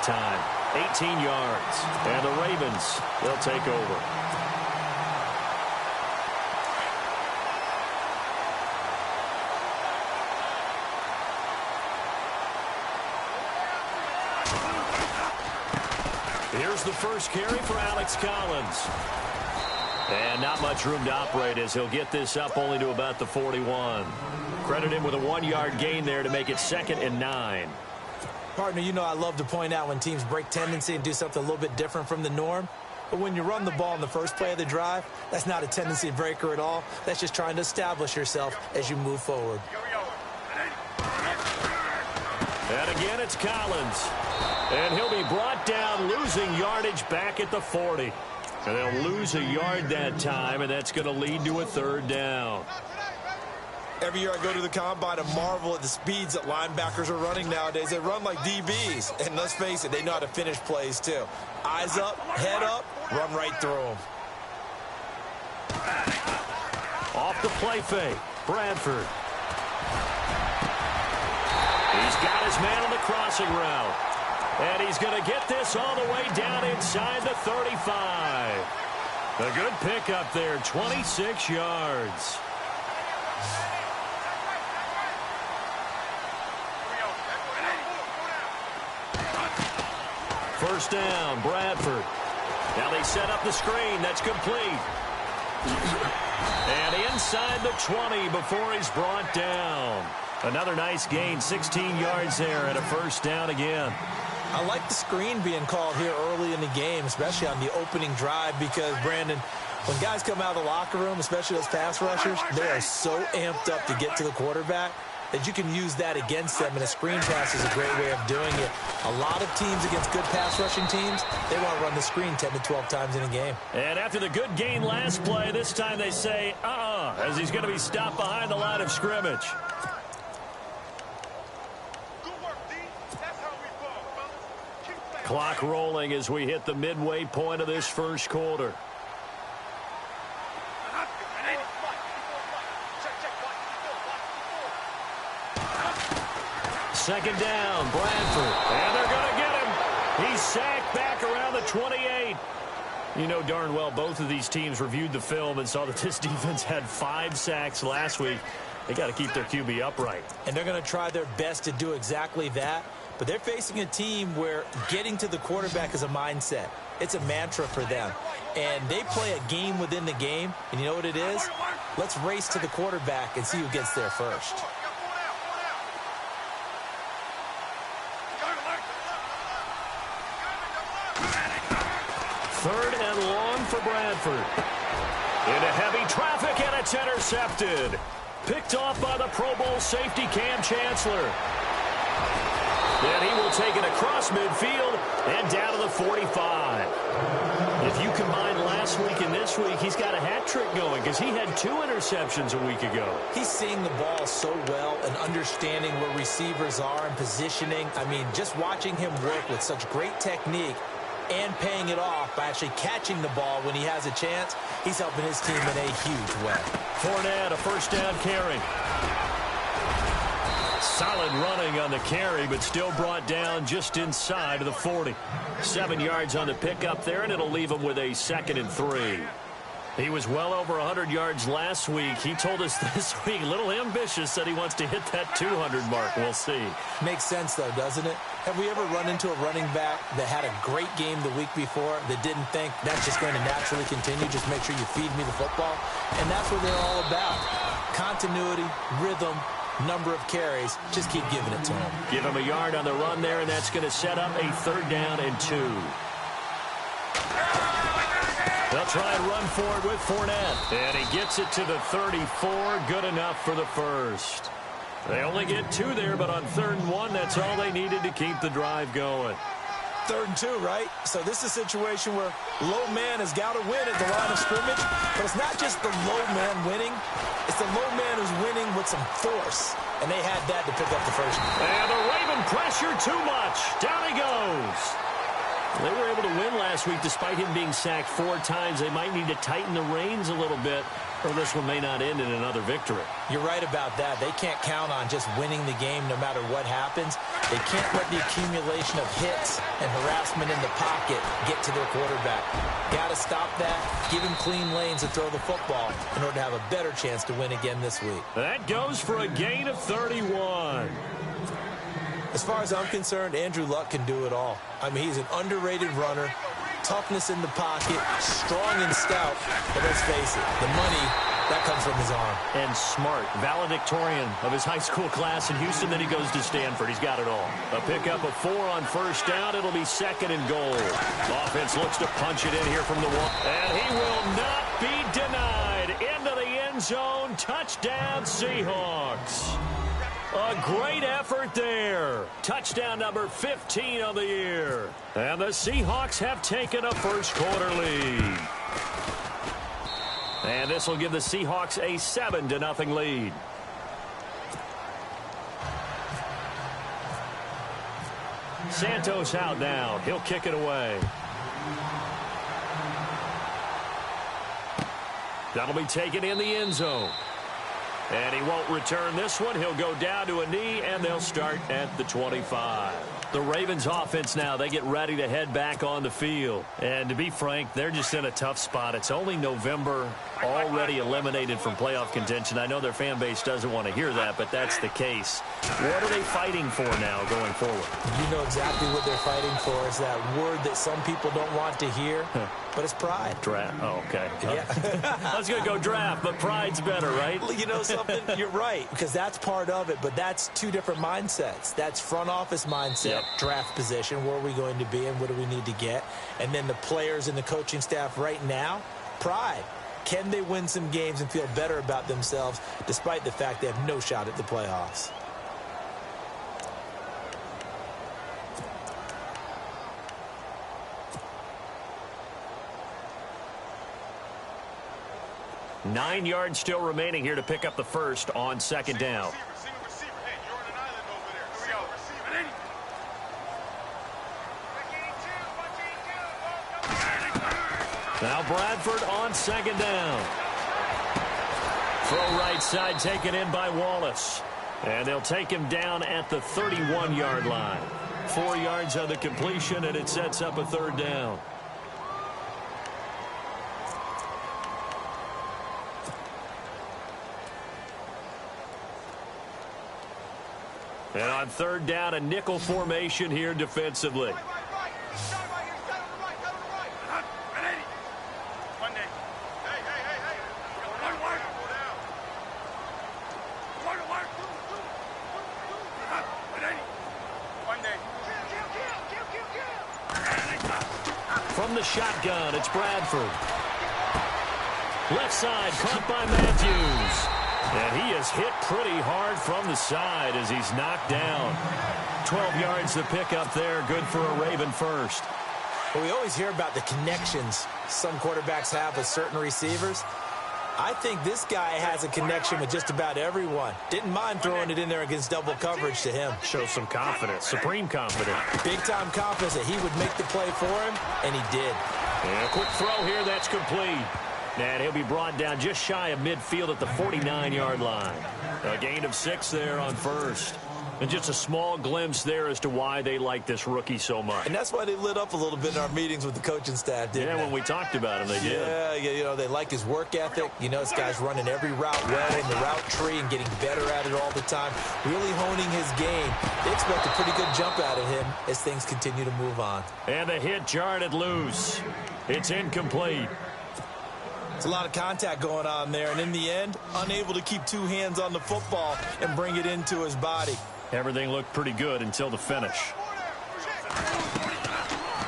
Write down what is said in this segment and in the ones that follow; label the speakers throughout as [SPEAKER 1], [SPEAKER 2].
[SPEAKER 1] time. 18 yards. And the Ravens, they'll take over. Here's the first carry for Alex Collins. And not much room to operate as he'll get this up only to about the 41. Credit him with a 1-yard gain there to make it 2nd and 9.
[SPEAKER 2] Partner, you know I love to point out when teams break tendency and do something a little bit different from the norm. But when you run the ball in the first play of the drive, that's not a tendency breaker at all. That's just trying to establish yourself as you move forward.
[SPEAKER 1] And again, it's Collins. And he'll be brought down, losing yardage back at the 40. And they'll lose a yard that time, and that's going to lead to a 3rd down.
[SPEAKER 2] Every year I go to the combine and marvel at the speeds that linebackers are running nowadays. They run like DBs. And let's face it, they know how to finish plays too. Eyes up, head up, run right through them.
[SPEAKER 1] Off the play fake, Bradford. He's got his man on the crossing route. And he's going to get this all the way down inside the 35. A good pickup there, 26 yards. First down, Bradford. Now they set up the screen. That's complete. And inside the 20 before he's brought down. Another nice gain, 16 yards there and a first down again.
[SPEAKER 2] I like the screen being called here early in the game, especially on the opening drive, because, Brandon, when guys come out of the locker room, especially those pass rushers, they are so amped up to get to the quarterback that you can use that against them, and a screen pass is a great way of doing it. A lot of teams against good pass rushing teams, they want to run the screen 10 to 12 times in a game.
[SPEAKER 1] And after the good gain last play, this time they say, as he's going to be stopped behind the line of scrimmage. Clock rolling as we hit the midway point of this first quarter. Second down, Bradford. And they're going to get him. He's sacked back around the 28. You know darn well both of these teams reviewed the film and saw that this defense had 5 sacks last week. They got to keep their QB upright.
[SPEAKER 2] And they're going to try their best to do exactly that. But they're facing a team where getting to the quarterback is a mindset. It's a mantra for them. And they play a game within the game. And you know what it is? Let's race to the quarterback and see who gets there first.
[SPEAKER 1] Third and long for Bradford. Into heavy traffic, and it's intercepted. Picked off by the Pro Bowl safety Cam Chancellor. And he will take it across midfield and down to the 45. If you combine last week and this week, he's got a hat trick going because he had 2 interceptions a week ago.
[SPEAKER 2] He's seeing the ball so well and understanding where receivers are and positioning. I mean, just watching him work with such great technique and paying it off by actually catching the ball when he has a chance, he's helping his team in a huge way.
[SPEAKER 1] Fournette, a first down carry. Solid running on the carry, but still brought down just inside of the 40. 7 yards on the pickup there, and it'll leave him with a 2nd and 3. He was well over 100 yards last week. He told us this week, a little ambitious, said he wants to hit that 200 mark. We'll see. Makes sense, though, doesn't it?
[SPEAKER 2] Have we ever run into a running back that had a great game the week before that didn't think that's just going to naturally continue? Just make sure you feed me the football. And that's what they're all about. Continuity, rhythm, number of carries. Just keep giving it to him.
[SPEAKER 1] Give him a yard on the run there, and that's going to set up a 3rd down and 2. They'll try and run forward with Fournette. And he gets it to the 34. Good enough for the first. They only get 2 there, but on 3rd and 1, that's all they needed to keep the drive going.
[SPEAKER 2] 3rd and 2, right? So this is a situation where low man has got to win at the line of scrimmage. But it's not just the low man winning. It's the low man who's winning with some force. And they had that to pick up the first.
[SPEAKER 1] And the Raven pressure too much. Down he goes. They were able to win last week despite him being sacked 4 times. They might need to tighten the reins a little bit, or this one may not end in another victory.
[SPEAKER 2] You're right about that. They can't count on just winning the game no matter what happens. They can't let the accumulation of hits and harassment in the pocket get to their quarterback. Got to stop that, give him clean lanes to throw the football in order to have a better chance to win again this week.
[SPEAKER 1] That goes for a gain of 31.
[SPEAKER 2] As far as I'm concerned, Andrew Luck can do it all. I mean, he's an underrated runner, toughness in the pocket, strong and stout, but let's face it, the money, that comes from his arm.
[SPEAKER 1] And smart, valedictorian of his high school class in Houston, then he goes to Stanford. He's got it all. A pickup of 4 on first down. It'll be 2nd and goal. Offense looks to punch it in here from the one. And he will not be denied. Into the end zone. Touchdown, Seahawks. A great effort there. Touchdown number 15 of the year. And the Seahawks have taken a first-quarter lead. And this will give the Seahawks a 7-0 lead. Santos out now. He'll kick it away. That'll be taken in the end zone. And he won't return this one. He'll go down to a knee, and they'll start at the 25. The Ravens offense now, they get ready to head back on the field. And to be frank, they're just in a tough spot. It's only November, already eliminated from playoff contention. I know their fan base doesn't want to hear that, but that's the case. What are they fighting for now going forward?
[SPEAKER 2] You know exactly what they're fighting for. Is that word that some people don't want to hear, but it's pride.
[SPEAKER 1] Draft. Oh, okay.
[SPEAKER 2] Yeah.
[SPEAKER 1] I was going to go draft, but pride's better, right?
[SPEAKER 2] You know something? You're right, because that's part of it, but that's 2 different mindsets. That's front office mindset,
[SPEAKER 1] yep.
[SPEAKER 2] Draft position, where are we going to be and what do we need to get? And then the players and the coaching staff right now, pride. Can they win some games and feel better about themselves despite the fact they have no shot at the playoffs?
[SPEAKER 1] Nine yards still remaining here to pick up the first on 2nd down. Now Bradford on 2nd down. Throw right side taken in by Wallace. And they'll take him down at the 31-yard line. 4 yards on the completion, and it sets up a 3rd down. And on 3rd down, a nickel formation here defensively. From the shotgun, it's Bradford. Left side, caught by Matthews. And he is hit pretty hard from the side as he's knocked down. 12 yards to pick up there. Good for a Raven first.
[SPEAKER 2] Well, we always hear about the connections some quarterbacks have with certain receivers. I think this guy has a connection with just about everyone. Didn't mind throwing it in there against double coverage to him.
[SPEAKER 1] Shows some confidence, supreme confidence.
[SPEAKER 2] Big-time confidence that he would make the play for him, and he did.
[SPEAKER 1] And a quick throw here, that's complete. And he'll be brought down just shy of midfield at the 49-yard line. A gain of 6 there on first. And just a small glimpse there as to why they like this rookie so much.
[SPEAKER 2] And that's why they lit up a little bit in our meetings with the coaching staff, didn't they?
[SPEAKER 1] When we talked about him, they did.
[SPEAKER 2] Yeah, you know, they like his work ethic. You know, this guy's running every route well in the route tree and getting better at it all the time, really honing his game. They expect a pretty good jump out of him as things continue to move on.
[SPEAKER 1] And the hit jarred loose. It's incomplete.
[SPEAKER 2] It's a lot of contact going on there, and in the end, unable to keep 2 hands on the football and bring it into his body.
[SPEAKER 1] Everything looked pretty good until the finish.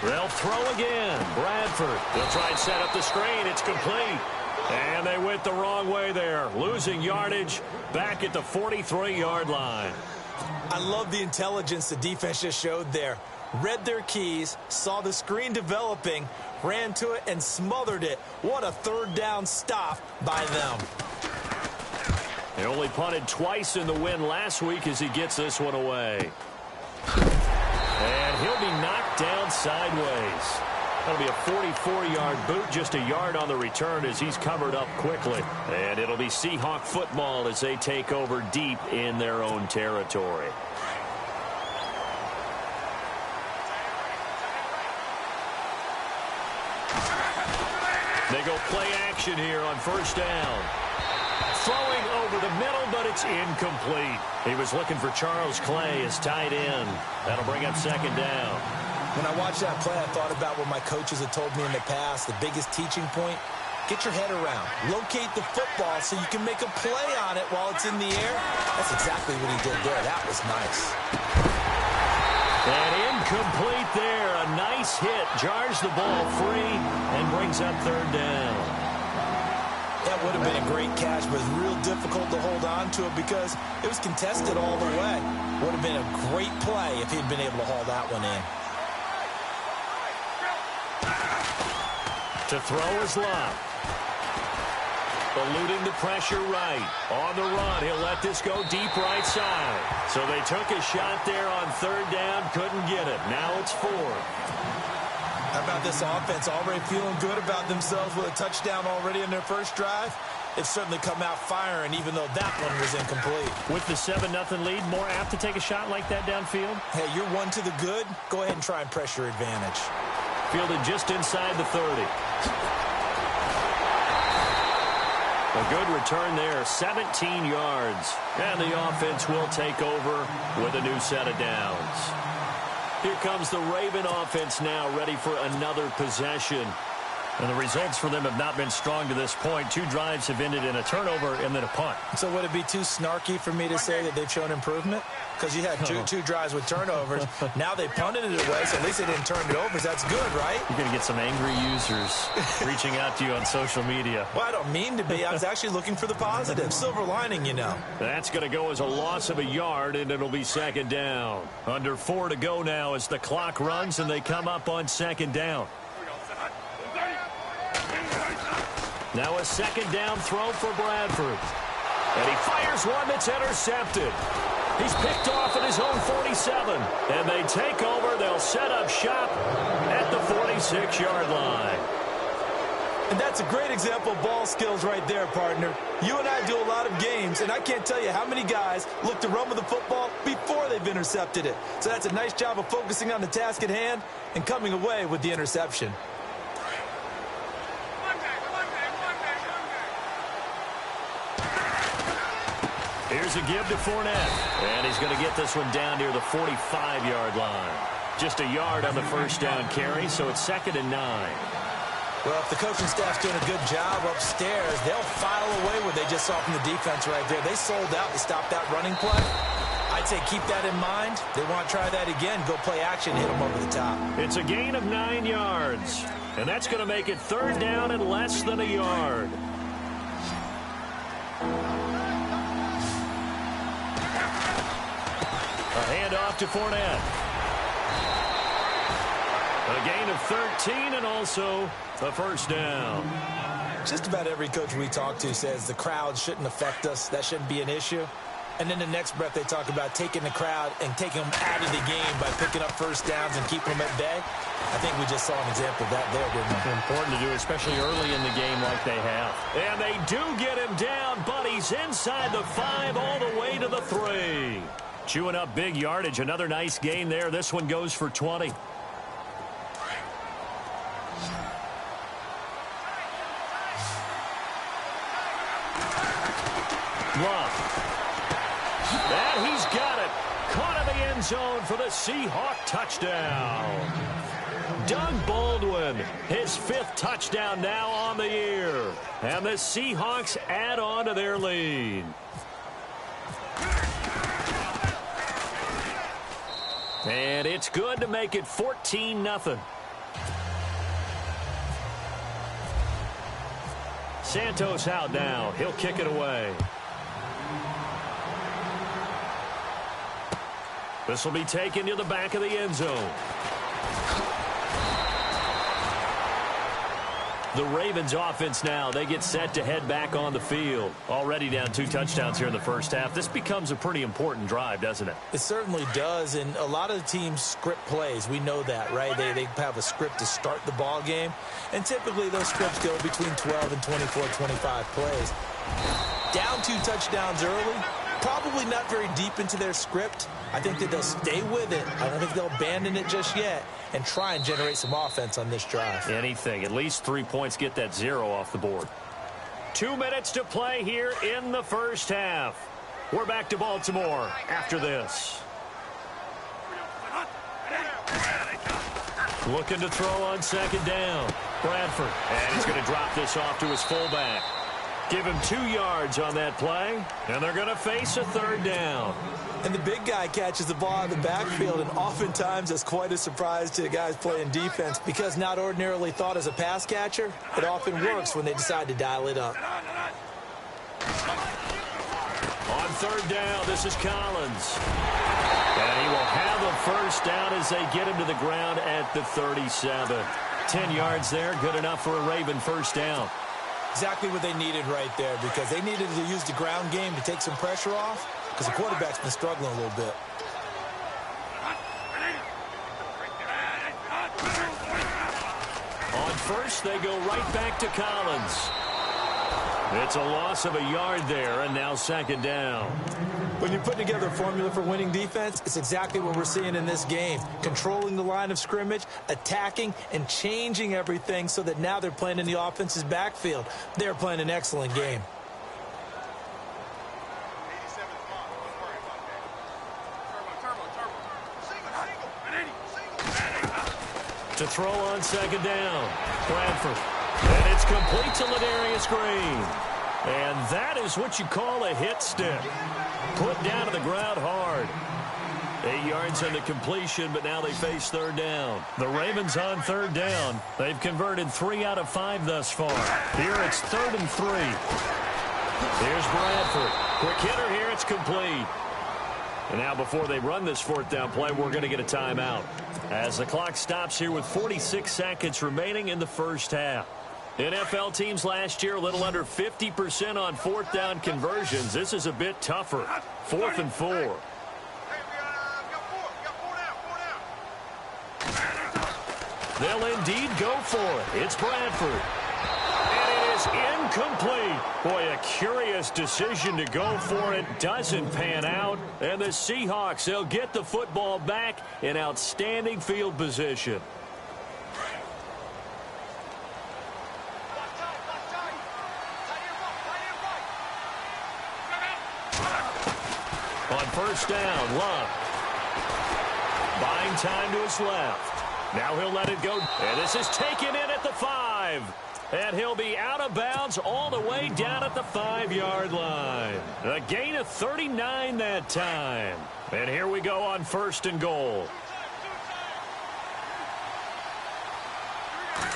[SPEAKER 1] They'll throw again. Bradford. They'll try and set up the screen. It's complete. And they went the wrong way there. Losing yardage back at the 43-yard line.
[SPEAKER 2] I love the intelligence the defense just showed there. Read their keys, saw the screen developing, ran to it, and smothered it. What a 3rd down stop by them.
[SPEAKER 1] They only punted twice in the win last week as he gets this one away. And And he'll be knocked down sideways. That'll be a 44-yard boot, just a yard on the return as he's covered up quickly. And it'll be Seahawk football as they take over deep in their own territory. They go play action here on first down. Throwing over the middle, but it's incomplete. He was looking for Charles Clay as tight end. That'll bring up second down.
[SPEAKER 2] When I watched that play, I thought about what my coaches had told me in the past. The biggest teaching point, get your head around. Locate the football so you can make a play on it while it's in the air. That's exactly what he did there. That was nice.
[SPEAKER 1] And incomplete there. A nice hit. Jars the ball free and brings up third down.
[SPEAKER 2] That would have been a great catch, but it's real difficult to hold on to it because it was contested all the way. Would have been a great play if he'd been able to haul that one in.
[SPEAKER 1] To throw is Love. Eluding the pressure right. On the run, he'll let this go deep right side. So they took a shot there on third down, couldn't get it. Now it's fourth.
[SPEAKER 2] How about this offense? Already feeling good about themselves with a touchdown already in their first drive. They've certainly come out firing, even though that one was incomplete.
[SPEAKER 1] With the 7-0 lead, more apt to take a shot like that downfield?
[SPEAKER 2] Hey, you're one to the good. Go ahead and try and pressure advantage.
[SPEAKER 1] Fielded just inside the 30. A good return there, 17 yards. And the offense will take over with a new set of downs. Here comes the Raven offense now, ready for another possession. And the results for them have not been strong to this point. 2 drives have ended in a turnover and then a punt.
[SPEAKER 2] So would it be too snarky for me to say that they've shown improvement? Because you had two drives with turnovers. Now they punted it away, so at least they didn't turn it over. So that's good, right?
[SPEAKER 1] You're going to get some angry users reaching out to you on social media.
[SPEAKER 2] Well, I don't mean to be. I was actually looking for the positive. Silver lining, you know.
[SPEAKER 1] That's going to go as a loss of a yard, and it'll be second down. Under 4 to go now as the clock runs, and they come up on second down. Now a second down throw for Bradford. And he fires one that's intercepted. He's picked off at his own 47. And they take over. They'll set up shop at the 46-yard line.
[SPEAKER 2] And that's a great example of ball skills right there, partner. You and I do a lot of games, and I can't tell you how many guys look to run with the football before they've intercepted it. So that's a nice job of focusing on the task at hand and coming away with the interception.
[SPEAKER 1] Here's a give to Fournette. And he's going to get this one down near the 45-yard line. Just a yard on the first down carry, so it's 2nd and 9.
[SPEAKER 2] Well, if the coaching staff's doing a good job upstairs, they'll file away what they just saw from the defense right there. They sold out to stop that running play. I'd say keep that in mind. They want to try that again. Go play action, hit them over the top.
[SPEAKER 1] It's a gain of 9 yards. And that's going to make it 3rd down and less than a yard. A handoff to Fournette. A gain of 13 and also a first down.
[SPEAKER 2] Just about every coach we talk to says the crowd shouldn't affect us. That shouldn't be an issue. And then the next breath they talk about taking the crowd and taking them out of the game by picking up first downs and keeping them at bay. I think we just saw an example of that there, didn't we?
[SPEAKER 1] Important to do, especially early in the game like they have. And they do get him down, but he's inside the 5 all the way to the 3. Chewing up big yardage. Another nice gain there. This one goes for 20. Love. And he's got it. Caught in the end zone for the Seahawk touchdown. Doug Baldwin, his 5th touchdown now on the year. And the Seahawks add on to their lead. And it's good to make it 14-0. Santos out now. He'll kick it away. This will be taken to the back of the end zone. The Ravens offense now, they get set to head back on the field. Already down 2 touchdowns here in the first half. This becomes a pretty important drive, doesn't it?
[SPEAKER 2] It certainly does, and a lot of the teams script plays. We know that, right? They have a script to start the ball game, and typically those scripts go between 12 and 24, 25 plays. Down 2 touchdowns early, probably not very deep into their script. I think that they'll stay with it. I don't think they'll abandon it just yet and try and generate some offense on this drive.
[SPEAKER 1] Anything. At least 3 points, get that 0 off the board. 2 minutes to play here in the first half. We're back to Baltimore after this. Looking to throw on second down. Bradford. And he's going to drop this off to his fullback. Give him 2 yards on that play, and they're going to face a 3rd down.
[SPEAKER 2] And the big guy catches the ball out of the backfield, and oftentimes that's quite a surprise to the guys playing defense because not ordinarily thought as a pass catcher, it often works when they decide to dial it up.
[SPEAKER 1] On 3rd down, this is Collins. And he will have a 1st down as they get him to the ground at the 37. 10 yards there, good enough for a Raven 1st down.
[SPEAKER 2] Exactly what they needed right there because they needed to use the ground game to take some pressure off because the quarterback's been struggling a little bit.
[SPEAKER 1] On 1st, they go right back to Collins. It's a loss of a yard there, and now 2nd down.
[SPEAKER 2] When you put together a formula for winning defense, it's exactly what we're seeing in this game. Controlling the line of scrimmage, attacking, and changing everything so that now they're playing in the offense's backfield. They're playing an excellent game.
[SPEAKER 1] To throw on 2nd down, Bradford. And it's complete to Ladarius Green. And that is what you call a hit stick. Put down to the ground hard. 8 yards on the completion, but now they face 3rd down. The Ravens on 3rd down. They've converted 3 out of 5 thus far. Here it's 3rd and 3. Here's Bradford. Quick hitter here. It's complete. And now before they run this 4th down play, we're going to get a timeout. As the clock stops here with 46 seconds remaining in the first half. NFL teams last year a little under 50% on 4th down conversions. This is a bit tougher. 4th and 4. They'll indeed go for it. It's Bradford. And it is incomplete. Boy, a curious decision to go for it. Doesn't pan out. And the Seahawks, they'll get the football back in outstanding field position. On 1st down, Love. Buying time to his left. Now he'll let it go. And this is taken in at the 5. And he'll be out of bounds all the way down at the 5-yard line. A gain of 39 that time. And here we go on 1st and goal.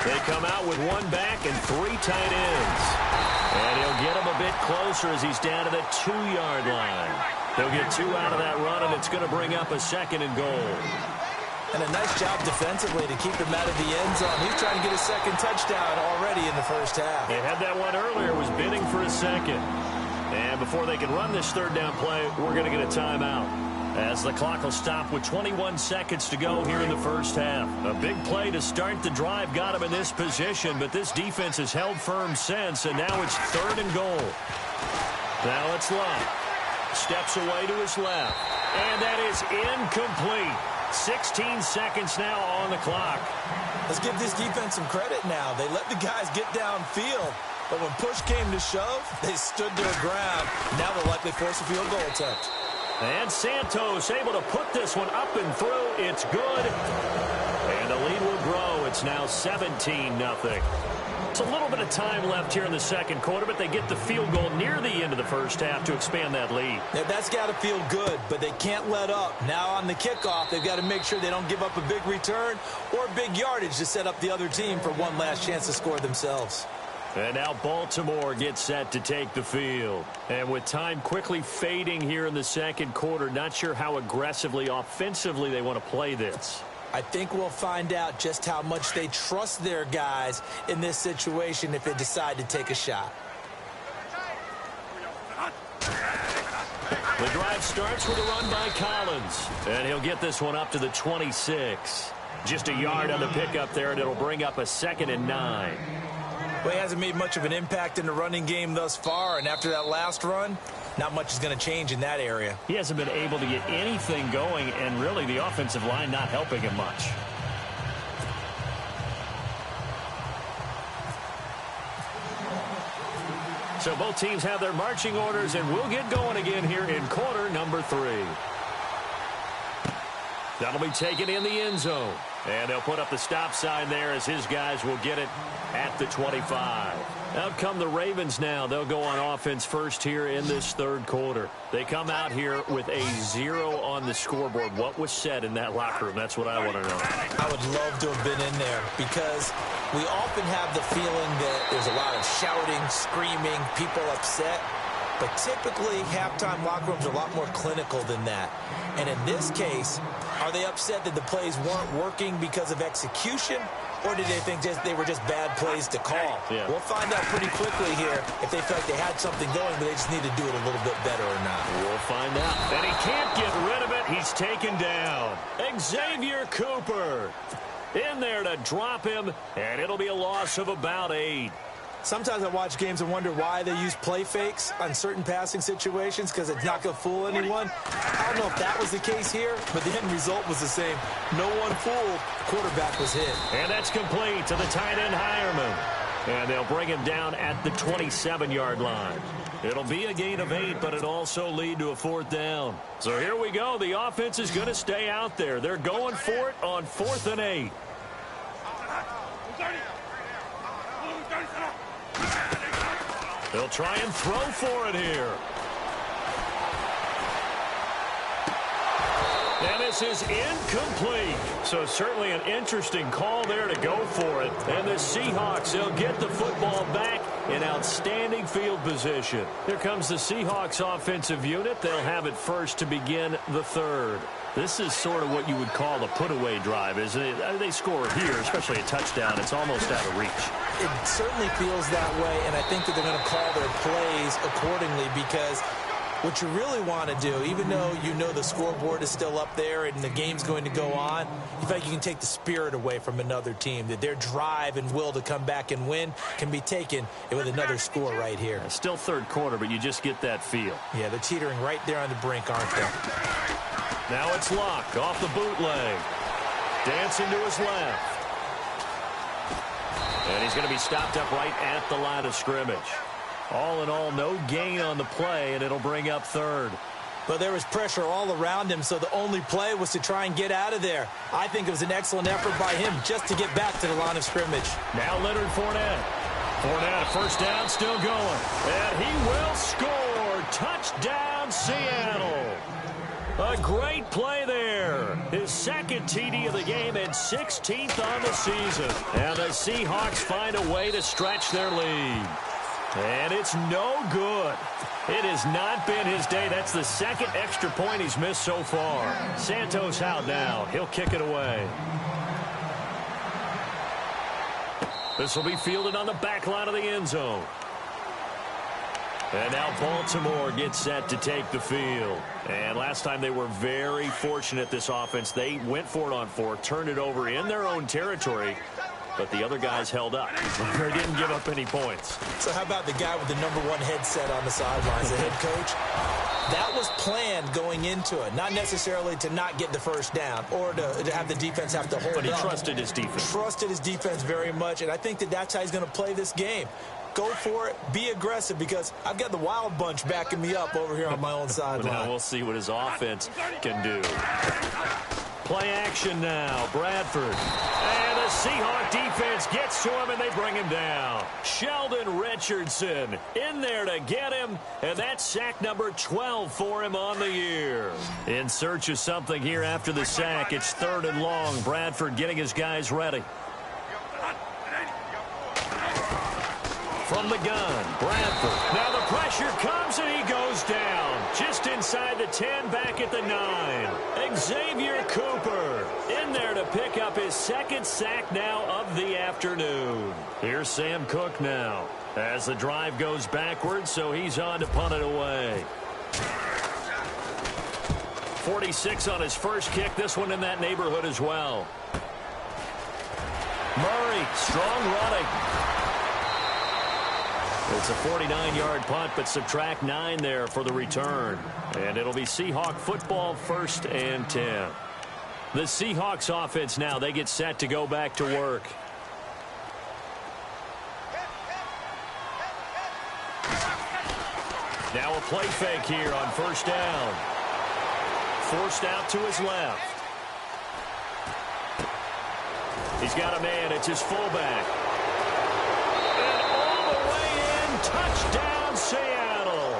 [SPEAKER 1] They come out with 1 back and 3 tight ends. And he'll get him a bit closer as he's down to the 2-yard line. They'll get 2 out of that run, and it's going to bring up a 2nd and goal.
[SPEAKER 2] And a nice job defensively to keep him out of the end zone. He's trying to get his 2nd touchdown already in the first half.
[SPEAKER 1] They had that one earlier, was bidding for a 2nd. And before they can run this 3rd down play, we're going to get a timeout. As the clock will stop with 21 seconds to go here in the first half. A big play to start the drive got him in this position, but this defense has held firm since, and now it's 3rd and goal. Now it's Love. Steps away to his left. And that is incomplete. 16 seconds now on the clock.
[SPEAKER 2] Let's give this defense some credit now. They let the guys get downfield, but when push came to shove, they stood their ground. Now they'll likely force a field goal attempt.
[SPEAKER 1] And Santos able to put this one up and through. It's good. And the lead will grow. It's now 17-0. It's a little bit of time left here in the 2nd quarter, but they get the field goal near the end of the first half to expand that lead.
[SPEAKER 2] Yeah, that's got to feel good, but they can't let up. Now on the kickoff, they've got to make sure they don't give up a big return or big yardage to set up the other team for one last chance to score themselves.
[SPEAKER 1] And now Baltimore gets set to take the field. And with time quickly fading here in the 2nd quarter, not sure how aggressively, offensively they want to play this.
[SPEAKER 2] I think we'll find out just how much they trust their guys in this situation if they decide to take a shot.
[SPEAKER 1] The drive starts with a run by Collins, and he'll get this one up to the 26. Just a yard on the pickup there, and it'll bring up a 2nd and 9.
[SPEAKER 2] Well, he hasn't made much of an impact in the running game thus far, and after that last run, not much is going to change in that area.
[SPEAKER 1] He hasn't been able to get anything going, and really the offensive line not helping him much. So both teams have their marching orders, and we'll get going again here in quarter number 3. That'll be taken in the end zone. And they'll put up the stop sign there as his guys will get it at the 25. Out come the Ravens now. They'll go on offense first here in this third quarter. They come out here with a 0 on the scoreboard. What was said in that locker room? That's what I want to know.
[SPEAKER 2] I would love to have been in there because we often have the feeling that there's a lot of shouting, screaming, people upset. But typically, halftime locker rooms are a lot more clinical than that. And in this case, are they upset that the plays weren't working because of execution? Or did they think they were just bad plays to call?
[SPEAKER 1] Yeah.
[SPEAKER 2] We'll find out pretty quickly here if they felt like they had something going, but they just need to do it a little bit better or not.
[SPEAKER 1] We'll find out. And he can't get rid of it. He's taken down. Xavier Cooper in there to drop him, and it'll be a loss of about 8.
[SPEAKER 2] Sometimes I watch games and wonder why they use play fakes on certain passing situations because it's not going to fool anyone. I don't know if that was the case here, but the end result was the same. No one fooled. Quarterback was hit.
[SPEAKER 1] And that's complete to the tight end Hireman. And they'll bring him down at the 27-yard line. It'll be a gain of 8, but it'll also lead to a 4th down. So here we go. The offense is going to stay out there. They're going for it on 4th and 8. They'll try and throw for it here. And this is incomplete. So certainly an interesting call there to go for it. And the Seahawks, they'll get the football back in outstanding field position. Here comes the Seahawks offensive unit. They'll have it first to begin the third. This is sort of what you would call a put-away drive, isn't it? They score here, especially a touchdown. It's almost out of reach.
[SPEAKER 2] It certainly feels that way, and I think that they're going to call their plays accordingly because what you really want to do, even though you know the scoreboard is still up there and the game's going to go on, you feel like you can take the spirit away from another team, that their drive and will to come back and win can be taken with another score right here.
[SPEAKER 1] It's still third quarter, but you just get that feel.
[SPEAKER 2] Yeah, they're teetering right there on the brink, aren't they?
[SPEAKER 1] Now it's Luck off the bootleg. Dancing to his left. And he's going to be stopped up right at the line of scrimmage. All in all, no gain on the play, and it'll bring up third.
[SPEAKER 2] But there was pressure all around him, so the only play was to try and get out of there. I think it was an excellent effort by him just to get back to the line of scrimmage.
[SPEAKER 1] Now Leonard Fournette. Fournette, first down, still going. And he will score. Touchdown, Seattle. A great play there. His second TD of the game and 16th on the season. And the Seahawks find a way to stretch their lead. And it's no good. It has not been his day. That's the second extra point he's missed so far. Santos out now. He'll kick it away. This will be fielded on the back line of the end zone. And now Baltimore gets set to take the field. And last time they were very fortunate, this offense. They went for it on 4, turned it over in their own territory, but the other guys held up. They didn't give up any points.
[SPEAKER 2] So how about the guy with the #1 headset on the sidelines, the head coach? That was planned going into it, not necessarily to not get the first down or to have the defense have to hold up.
[SPEAKER 1] But he trusted his defense.
[SPEAKER 2] Trusted his defense very much, and I think that that's how he's going to play this game. Go for it. Be aggressive because I've got the Wild Bunch backing me up over here on my own sideline.
[SPEAKER 1] Now we'll see what his offense can do. Play action now. Bradford. And the Seahawk defense gets to him, and they bring him down. Sheldon Richardson in there to get him, and that's sack number 12 for him on the year. In search of something here after the sack. It's 3rd and long. Bradford getting his guys ready. From the gun, Bradford. Now the pressure comes, and he goes goes down just inside the 10, back at the 9. Xavier Cooper in there to pick up his second sack now of the afternoon. Here's Sam Cook now as the drive goes backwards, so he's on to punt it away. 46 on his first kick. This one in that neighborhood as well. Murray, strong running. It's a 49-yard punt, but subtract 9 there for the return. And it'll be Seahawk football, 1st and 10. The Seahawks offense now, they get set to go back to work. Now a play fake here on 1st down. Forced out to his left. He's got a man. It's his fullback. And all the way in. Touchdown, Seattle.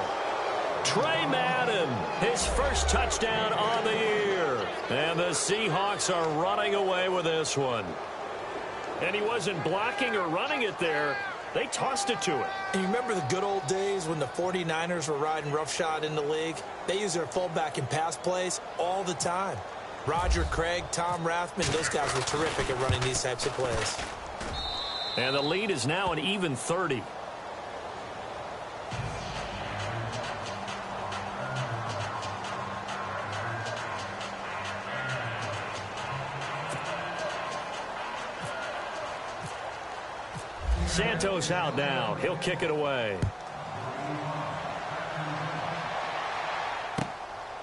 [SPEAKER 1] Trey Madden, his first touchdown on the year. And the Seahawks are running away with this one. And he wasn't blocking or running it there. They tossed it to him.
[SPEAKER 2] And you remember the good old days when the 49ers were riding roughshod in the league? They used their fullback in pass plays all the time. Roger Craig, Tom Rathman, those guys were terrific at running these types of plays.
[SPEAKER 1] And the lead is now an even 30. Santos out now. He'll kick it away.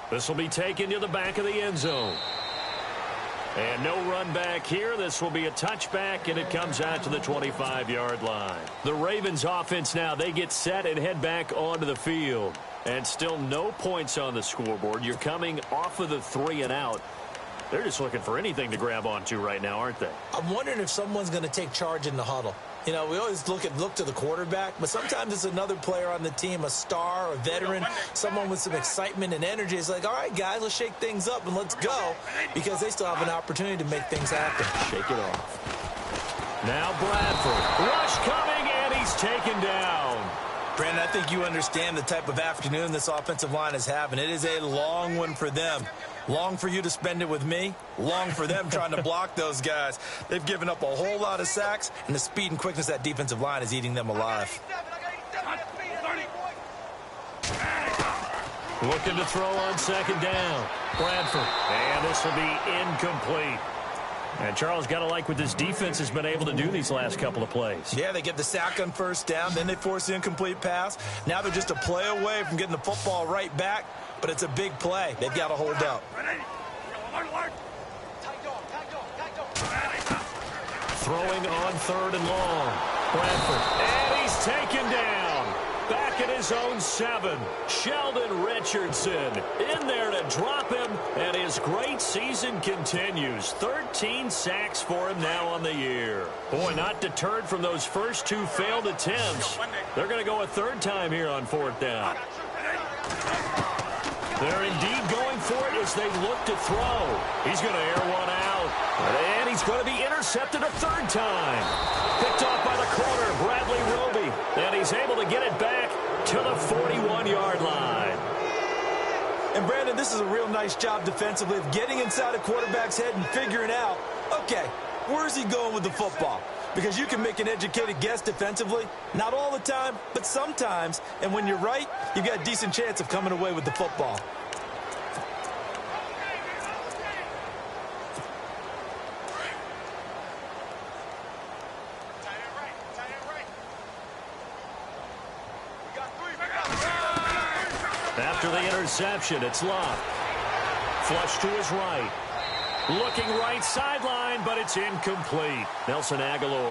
[SPEAKER 1] This will be taken to the back of the end zone. And no run back here. This will be a touchback, and it comes out to the 25-yard line. The Ravens offense now, they get set and head back onto the field. And still no points on the scoreboard. You're coming off of the 3 and out. They're just looking for anything to grab onto right now, aren't they?
[SPEAKER 2] I'm wondering if someone's going to take charge in the huddle. You know, we always look to the quarterback, but sometimes it's another player on the team, a star, a veteran, someone with some excitement and energy. It's like, all right, guys, let's shake things up and let's go, because they still have an opportunity to make things happen.
[SPEAKER 1] Shake it off. Now Bradford. Rush coming, and he's taken down.
[SPEAKER 2] Brandon, I think you understand the type of afternoon this offensive line is having. It is a long one for them. Long for you to spend it with me. Long for them trying to block those guys. They've given up a whole lot of sacks, and the speed and quickness of that defensive line is eating them alive.
[SPEAKER 1] Looking to throw on 2nd down. Bradford. And this will be incomplete. And Charles, got to like what this defense has been able to do these last couple of plays.
[SPEAKER 2] Yeah, they get the sack on 1st down, then they force the incomplete pass. Now they're just a play away from getting the football right back, but it's a big play. They've got to hold up.
[SPEAKER 1] Throwing on 3rd and long. Bradford. And he's taken down. Back at his own 7. Sheldon Richardson in there to drop him, and his great season continues. 13 sacks for him now on the year. Boy, not deterred from those first 2 failed attempts. They're going to go a 3rd time here on 4th down. They're indeed going for it as they look to throw. He's going to air one out. And he's going to be intercepted a 3rd time. Picked off by the corner, Bradley Roby. And he's able to get it back to the 41-yard line.
[SPEAKER 2] And, Brandon, this is a real nice job defensively of getting inside a quarterback's head and figuring out, okay, where's he going with the football? Because you can make an educated guess defensively. Not all the time, but sometimes. And when you're right, you've got a decent chance of coming away with the football.
[SPEAKER 1] After the interception, it's Locke. Flush to his right. Looking right sideline, but it's incomplete. Nelson Aguilar.